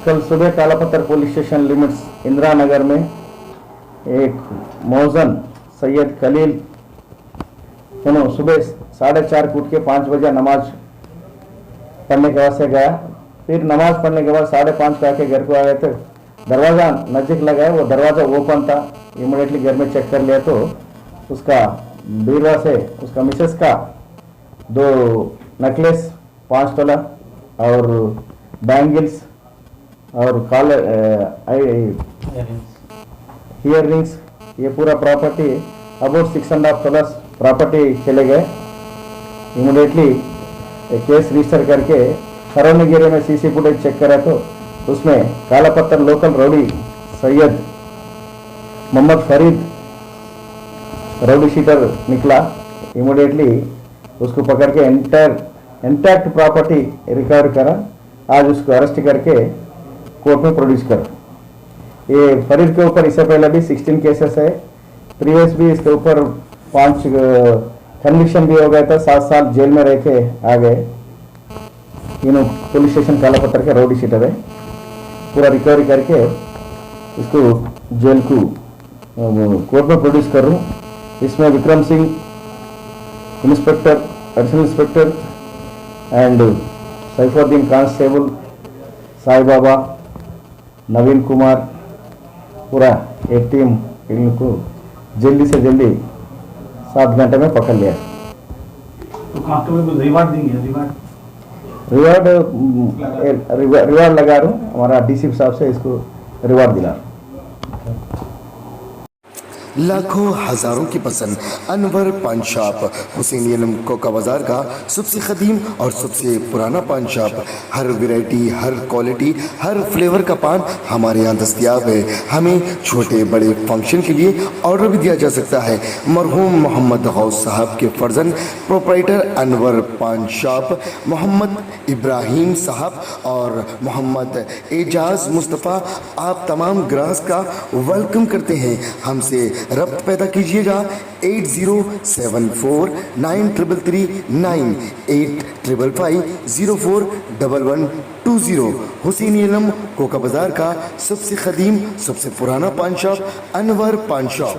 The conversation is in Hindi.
कल सुबह Kalapatthar police station limits Indira Nagar में एक मोहसन सैयद खलील उन्होंने सुबह 4:30 उठ के 5 बजे नमाज पढ़ने के बाद से गया। फिर नमाज पढ़ने के बाद 5:30 को आके घर को आ गए थे। दरवाज़ा नज़दीक लगा है, वो दरवाज़ा ओपन था। इमीडिएटली घर में चेक कर लिया तो उसका बीरवा से उसका मिसेस का 2 नेकलेस 5 तोला और बैंगल्स और ईयर रिंग्स, ये पूरा प्रॉपर्टी अबाउट 6.5 तोला प्रॉपर्टी चले गए। इमीडिएटली केस रजिस्टर करके खरौनीगिरी में सीसी फुटेज चेक करा तो उसमें Kalapathar local rowdy Syed Mohammed Farid rowdy sheeter निकला। इमीडिएटली उसको पकड़ के इंटैक्ट प्रॉपर्टी रिकवर करा। आज उसको अरेस्ट करके कोर्ट में प्रोड्यूस करा। ये फरीद के ऊपर इससे पहले भी 16 केसेस है, प्रीवियस भी इसके ऊपर 5 कन्विक्शन भी हो गया था। 7 साल जेल में रह के आ गए। इन पुलिस स्टेशन कालापत्थर के रौडी शीटर है। पूरा रिकवरी करके इसको जेल को कोर्ट में प्रोड्यूस कर रहा हूँ। इसमें Vikram Singh inspector, additional inspector and Saifuddin constable, Sai Baba, Naveen Kumar, पूरा एक टीम इनको जल्दी से जल्दी 7 घंटे में पकड़ लिया। तो कांस्टेबल को रिवार्ड देंगे? रिवार्ड लगा रहा हूँ, हमारा डीसी साहब से इसको रिवार्ड दिला। लाखों हजारों की पसंद अनवर पान शॉप, हुसैनी आलम कोका बाजार का सबसे कदीम और सबसे पुराना पान शॉप। हर वैरायटी, हर क्वालिटी, हर फ्लेवर का पान हमारे यहाँ दस्तयाब है। हमें छोटे बड़े फंक्शन के लिए ऑर्डर भी दिया जा सकता है। मरहूम मोहम्मद गौस साहब के फर्जंद प्रोप्राइटर अनवर पान शॉप मोहम्मद इब्राहिम साहब और मोहम्मद एजाज मुस्तफ़ा आप तमाम ग्राहक का वेलकम करते हैं। हमसे रब्त पैदा कीजिएगा 8074933339 8555041120। हुसैनी आलम कोका बाजार का सबसे कदीम सबसे पुराना पान शॉप अनवर पान शॉप।